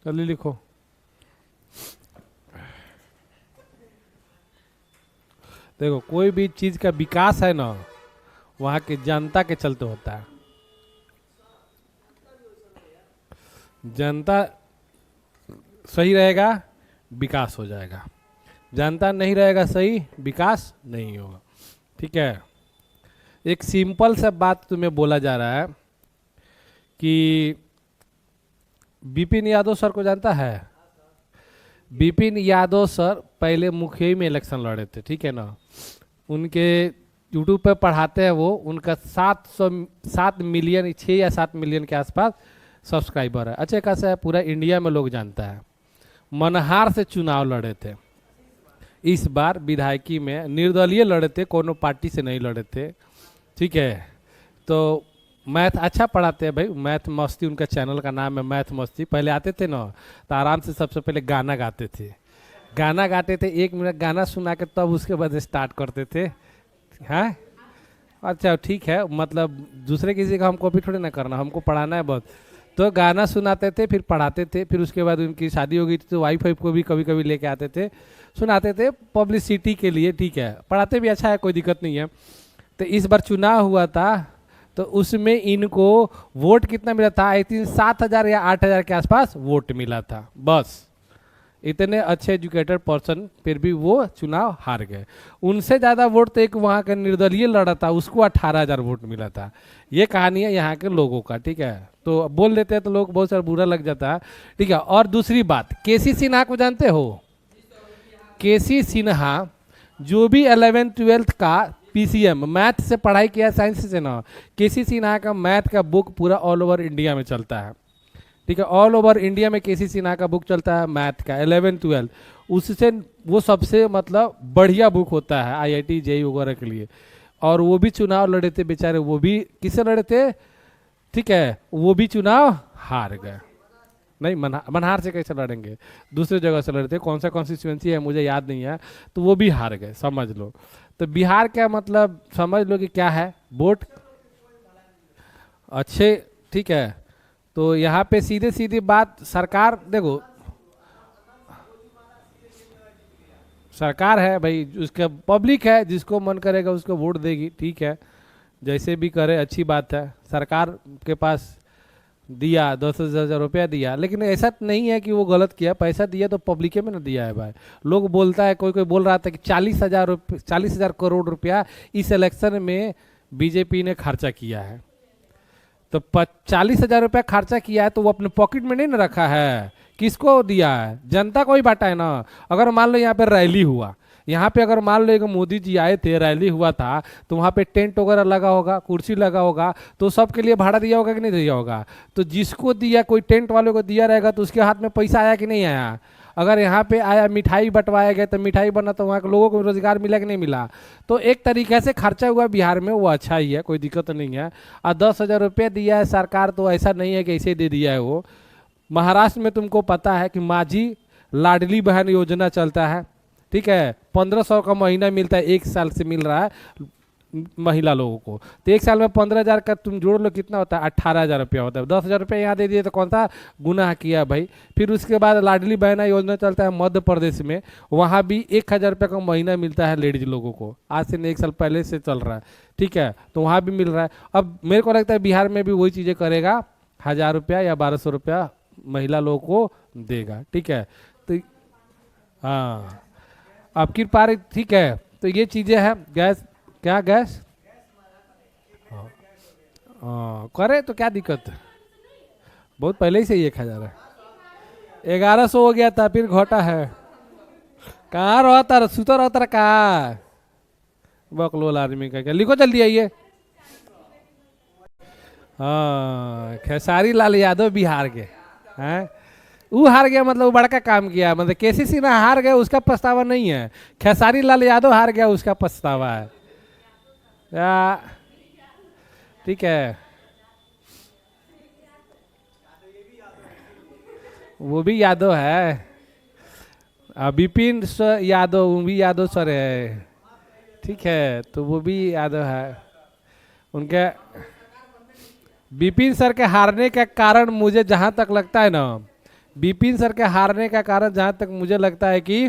जल्दी लिखो। देखो, कोई भी चीज का विकास है ना, वहां की जनता के चलते होता है। जनता सही रहेगा, विकास हो जाएगा। जनता नहीं रहेगा सही, विकास नहीं होगा। ठीक है। एक सिंपल सा बात तुम्हें बोला जा रहा है कि बिपिन यादव सर को जानता है? बिपिन यादव सर पहले मुखिया में इलेक्शन लड़े थे, ठीक है ना। उनके यूट्यूब पे पढ़ाते हैं वो, उनका 7 मिलियन 6 या 7 मिलियन के आसपास सब्सक्राइबर है, अच्छे खासा है, पूरा इंडिया में लोग जानता है। मनहार से चुनाव लड़े थे। इस बार विधायकी में निर्दलीय लड़े थे, कोनो पार्टी से नहीं लड़े थे। ठीक है। तो मैथ अच्छा पढ़ाते हैं भाई, मैथ मस्ती उनका चैनल का नाम है, मैथ मस्ती। पहले आते थे ना तो आराम से सबसे पहले गाना गाते थे, गाना गाते थे, 1 मिनट गाना सुना के तब उसके बाद स्टार्ट करते थे। हाँ, अच्छा ठीक है, मतलब दूसरे किसी का हम कॉपी थोड़ी ना करना, हमको पढ़ाना है बहुत। तो गाना सुनाते थे, फिर पढ़ाते थे, फिर उसके बाद उनकी शादी हो गई थी तो वाइफ को भी कभी कभी लेके आते थे, सुनाते थे पब्लिसिटी के लिए। ठीक है, पढ़ाते भी अच्छा है, कोई दिक्कत नहीं है। तो इस बार चुनाव हुआ था, तो उसमें इनको वोट कितना मिला था? आई थिंक 7,000 या 8,000 के आसपास वोट मिला था, बस। इतने अच्छे एजुकेटेड पर्सन, फिर भी वो चुनाव हार गए। उनसे ज़्यादा वोट तो एक वहाँ का निर्दलीय लड़ा था, उसको 18,000 वोट मिला था। ये कहानी है यहाँ के लोगों का। ठीक है, तो बोल देते हैं तो लोग बहुत सारा बुरा लग जाता है। ठीक है, और दूसरी बात, केसी सिन्हा को जानते हो? केसी सिन्हा जो भी 11th-12th का पीसीएम मैथ से पढ़ाई किया, साइंस से ना, केसी सिन्हा का मैथ का बुक पूरा ऑल ओवर इंडिया में चलता है। ठीक है, ऑल ओवर इंडिया में केसी सिन्हा का बुक चलता है मैथ का, 11th-12th। उससे वो सबसे मतलब बढ़िया बुक होता है आईआईटी जेई वगैरह के लिए। और वो भी चुनाव लड़े थे बेचारे, वो भी किससे लड़े थे? ठीक है, वो भी चुनाव हार गए। नहीं, मनहार से कैसे लड़ेंगे, दूसरे जगह से लड़े थे, कौन सा कॉन्स्टिट्यूएंसी है मुझे याद नहीं है। तो वो भी हार गए, समझ लो। तो बिहार का मतलब समझ लो कि क्या है, वोट अच्छे। ठीक है, तो यहाँ पे सीधे सीधी बात, सरकार देखो, सरकार है भाई, उसका पब्लिक है, जिसको मन करेगा उसको वोट देगी। ठीक है, जैसे भी करे अच्छी बात है। सरकार के पास दिया 10,000 रुपया दिया, लेकिन ऐसा नहीं है कि वो गलत किया, पैसा दिया तो पब्लिक में ना दिया है भाई। लोग बोलता है, कोई कोई बोल रहा था कि 40,000 रुपया इस इलेक्शन में बीजेपी ने खर्चा किया है। तो 40,000 रुपया खर्चा किया है तो वो अपने पॉकेट में नहीं ना रखा है, किसको दिया है? जनता को ही बांटा है ना। अगर मान लो यहाँ पे रैली हुआ, यहाँ पे अगर मान लो एक मोदी जी आए थे, रैली हुआ था, तो वहाँ पे टेंट वगैरह लगा होगा, कुर्सी लगा होगा, तो सबके लिए भाड़ा दिया होगा कि नहीं दिया होगा? तो जिसको दिया, कोई टेंट वाले को दिया रहेगा तो उसके हाथ में पैसा आया कि नहीं आया? अगर यहाँ पे आया, मिठाई बंटवाया गया तो मिठाई बना, तो वहाँ के लोगों को रोजगार मिला कि नहीं मिला? तो एक तरीके से खर्चा हुआ बिहार में, वो अच्छा ही है, कोई दिक्कत नहीं है। और 10,000 रुपया दिया है सरकार, तो ऐसा नहीं है कि ऐसे दे दिया है वो। महाराष्ट्र में तुमको पता है कि माझी लाडली बहन योजना चलता है। ठीक है, 1,500 का महीना मिलता है, 1 साल से मिल रहा है महिला लोगों को। तो 1 साल में 15,000 का तुम जोड़ लो, कितना होता है? 18,000 रुपया होता है। 10,000 रुपया यहाँ दे दिए तो कौन सा गुनाह किया भाई? फिर उसके बाद लाडली बहना योजना चलता है मध्य प्रदेश में, वहाँ भी 1,000 रुपया का महीना मिलता है लेडीज लोगों को, आज से नहीं 1 साल पहले से चल रहा है। ठीक है, तो वहाँ भी मिल रहा है। अब मेरे को लगता है बिहार में भी वही चीज़ें करेगा, 1,000 रुपया या 1,200 रुपया महिला लोगों को देगा। ठीक है, तो हाँ, अब की पार। ठीक है, तो ये चीज़ें हैं। गैस, क्या गैस? हाँ, करे तो क्या दिक्कत है, बहुत पहले ही से ही 1,000 है। 1,100 हो गया था, फिर घटा है। कहाँ रहता, सुता रहता कहाँ? बकलोल आदमी का क्या, लिखो जल्दी आइए। हाँ, खेसारी लाल यादव बिहार के हैं। वो हार गया मतलब वो बड़का काम किया, मतलब केसी सिन्हा हार गया उसका पछतावा नहीं है, खेसारी लाल यादव हार गया उसका पछतावा है। ठीक है, वो भी यादव है। विपिन यादव, वो भी यादव सर है। ठीक है, तो वो भी यादव है। उनके विपिन सर के हारने का कारण मुझे जहां तक लगता है ना, विपिन सर के हारने का कारण जहाँ तक मुझे लगता है कि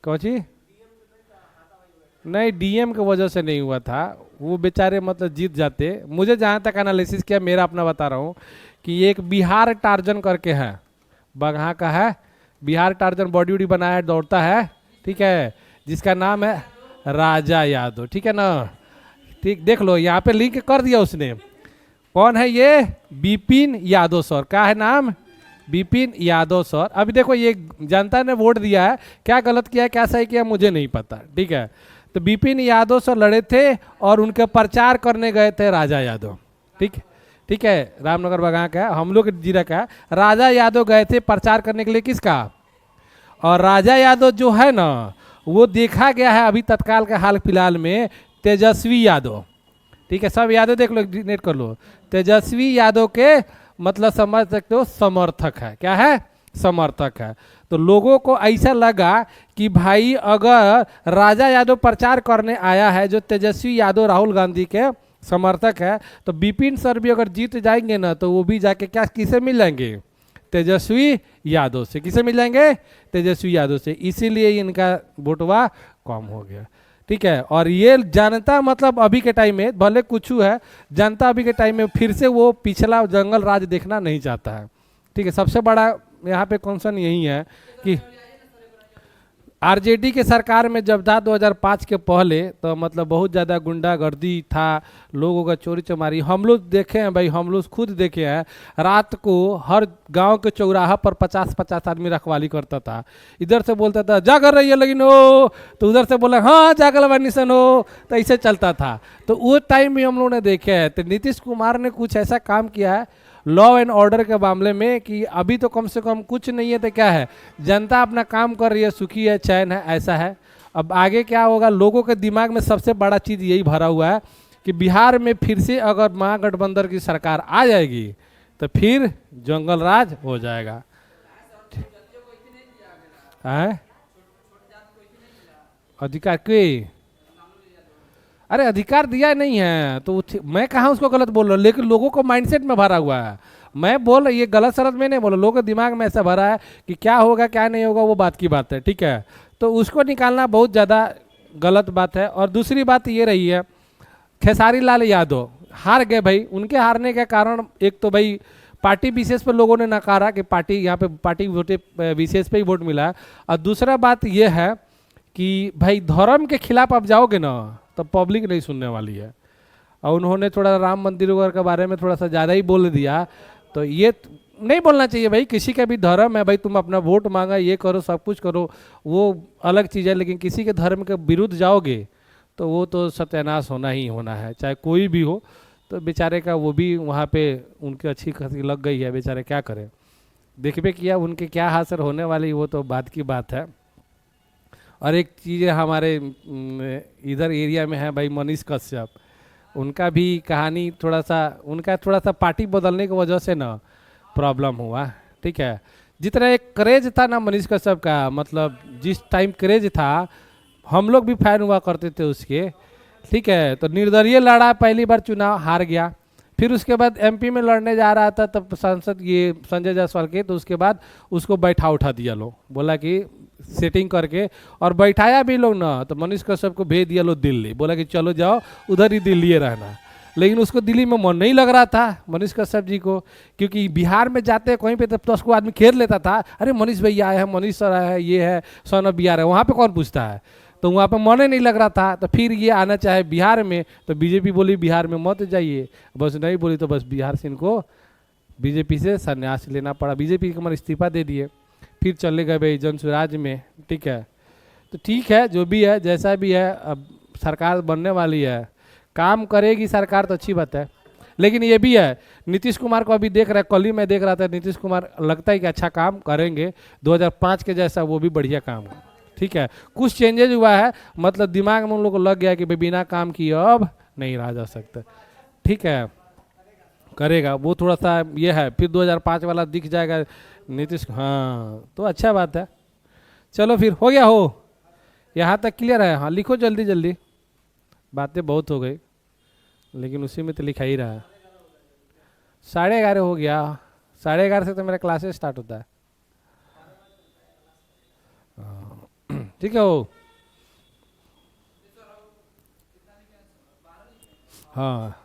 कौन सी नहीं, डीएम की वजह से नहीं हुआ था, वो बेचारे मतलब जीत जाते। मुझे जहाँ तक एनालिसिस किया, मेरा अपना बता रहा हूँ कि एक बिहार टार्जन करके है, बगहा का है, बिहार टार्जन, बॉडी वॉडी बनाया है, दौड़ता है, ठीक है, जिसका नाम है राजा यादव, ठीक है ना। ठीक, देख लो यहाँ पे लिंक कर दिया उसने। कौन है ये? विपिन यादव सर। क्या है नाम? विपिन यादव सर। अभी देखो ये जनता ने वोट दिया है, क्या गलत किया है क्या सही किया मुझे नहीं पता, ठीक है। तो विपिन यादव सर लड़े थे और उनके प्रचार करने गए थे राजा यादव, ठीक, ठीक है, रामनगर बगहा का, हम लोग जिला का। राजा यादव गए थे प्रचार करने के लिए, किसका? और राजा यादव जो है ना, वो देखा गया है अभी तत्काल के हाल फिलहाल में तेजस्वी यादव, ठीक है, सब यादव देख लो, नेट कर लो, तेजस्वी यादव के मतलब समझ सकते हो समर्थक है। क्या है? समर्थक है। तो लोगों को ऐसा लगा कि भाई अगर राजा यादव प्रचार करने आया है, जो तेजस्वी यादव राहुल गांधी के समर्थक है, तो विपिन सर भी अगर जीत जाएंगे ना, तो वो भी जाके क्या किसे मिल जाएंगे? तेजस्वी यादव से। किसे मिल जाएंगे? तेजस्वी यादव से। इसीलिए इनका वोटवा कम हो गया, ठीक है। और ये जनता मतलब अभी के टाइम में भले कुछ है, जनता अभी के टाइम में फिर से वो पिछला जंगल राज देखना नहीं चाहता है, ठीक है। सबसे बड़ा यहाँ पे कंसर्न यही है कि आरजेडी के सरकार में जब था 2005 के पहले, तो मतलब बहुत ज़्यादा गुंडागर्दी था, लोगों का चोरी चमारी हम लोग देखे हैं भाई, हम लोग खुद देखे हैं। रात को हर गांव के चौराहा पर 50-50 आदमी रखवाली करता था। इधर से बोलता था जागर रही है लेकिन हो, तो उधर से बोला हाँ जागल वानिसन हो, तो ऐसे चलता था। तो वो टाइम भी हम लोगों ने देखे हैं। तो नीतीश कुमार ने कुछ ऐसा काम किया है लॉ एंड ऑर्डर के मामले में कि अभी तो कम से कम कुछ नहीं है, तो क्या है, जनता अपना काम कर रही है, सुखी है, चैन है, ऐसा है। अब आगे क्या होगा, लोगों के दिमाग में सबसे बड़ा चीज़ यही भरा हुआ है कि बिहार में फिर से अगर महागठबंधन की सरकार आ जाएगी तो फिर जंगल राज हो जाएगा। है अधिकार के, अरे अधिकार दिया नहीं है तो मैं कहाँ उसको गलत बोल रहा हूँ, लेकिन लोगों को माइंडसेट में भरा हुआ है। मैं बोल ये गलत सलत में नहीं बोला, लोगों के दिमाग में ऐसा भरा है कि क्या होगा क्या नहीं होगा वो बात की बात है, ठीक है। तो उसको निकालना बहुत ज़्यादा गलत बात है। और दूसरी बात ये रही है, खेसारी लाल यादव हार गए भाई। उनके हारने के कारण एक तो भाई पार्टी विशेष पर लोगों ने नकारा कि पार्टी यहाँ पे पार्टी वोटे विशेष पे ही वोट मिला है। और दूसरा बात ये है कि भाई धर्म के खिलाफ आप जाओगे ना तो पब्लिक नहीं सुनने वाली है। और उन्होंने थोड़ा राम मंदिर वगैरह के बारे में थोड़ा सा ज़्यादा ही बोल दिया, तो ये नहीं बोलना चाहिए भाई। किसी का भी धर्म है भाई, तुम अपना वोट मांगा, ये करो, सब कुछ करो, वो अलग चीज़ है। लेकिन किसी के धर्म के विरुद्ध जाओगे तो वो तो सत्यानाश होना ही होना है, चाहे कोई भी हो। तो बेचारे का वो भी वहाँ पे उनकी अच्छी खासी लग गई है, बेचारे क्या करें। देखबे किया उनके क्या हासिल होने वाली, वो तो बात की बात है। और एक चीज़ हमारे इधर एरिया में है भाई मनीष कश्यप, उनका भी कहानी थोड़ा सा, उनका थोड़ा सा पार्टी बदलने की वजह से ना प्रॉब्लम हुआ, ठीक है। जितना एक क्रेज था ना मनीष कश्यप का, मतलब जिस टाइम क्रेज था हम लोग भी फैन हुआ करते थे उसके, ठीक है। तो निर्दलीय लड़ा, पहली बार चुनाव हार गया। फिर उसके बाद एमपी में लड़ने जा रहा था तब सांसद ये संजय जायसवाल के, तो उसके बाद उसको बैठा उठा दिया लोग, बोला कि सेटिंग करके, और बैठाया भी लोग ना, तो मनीष कश्यप को भेज दिया लोग दिल्ली, बोला कि चलो जाओ उधर ही दिल्ली रहना। लेकिन उसको दिल्ली में मन नहीं लग रहा था मनीष कश्यप जी को, क्योंकि बिहार में जाते कहीं पे तो उसको आदमी घेर लेता था, अरे मनीष भैया आए हैं, मनीष सर आए हैं, ये है सन ऑफ बिहार है, वहाँ पे कौन पूछता है। तो वहाँ पे मन ही नहीं लग रहा था। तो फिर ये आना चाहे बिहार में, तो बीजेपी बोली बिहार में मत जाइए, बस नहीं बोली तो बस बिहार से इनको बीजेपी से संन्यास लेना पड़ा, बीजेपी के मन इस्तीफा दे दिए, फिर चले गए भाई जन स्वराज में, ठीक है। तो ठीक है, जो भी है जैसा भी है, अब सरकार बनने वाली है, काम करेगी सरकार तो अच्छी बात है। लेकिन ये भी है, नीतीश कुमार को अभी देख रहा है, कल ही मैं देख रहा था, नीतीश कुमार लगता है कि अच्छा काम करेंगे, 2005 के जैसा वो भी बढ़िया काम, ठीक है। कुछ चेंजेज हुआ है, मतलब दिमाग में उन लोगों को लग गया कि भाई बिना काम किए अब नहीं रहा जा सकता, ठीक है, करेगा वो थोड़ा सा ये है। फिर 2005 वाला दिख जाएगा नीतीश, हाँ तो अच्छा बात है। चलो फिर हो गया, हो यहाँ तक क्लियर है। हाँ लिखो जल्दी जल्दी, बातें बहुत हो गई, लेकिन उसी में तो लिखा ही रहा है। 11:30 हो गया, 11:30 से तो मेरा क्लासेस स्टार्ट होता है। ठीक है वो। हाँ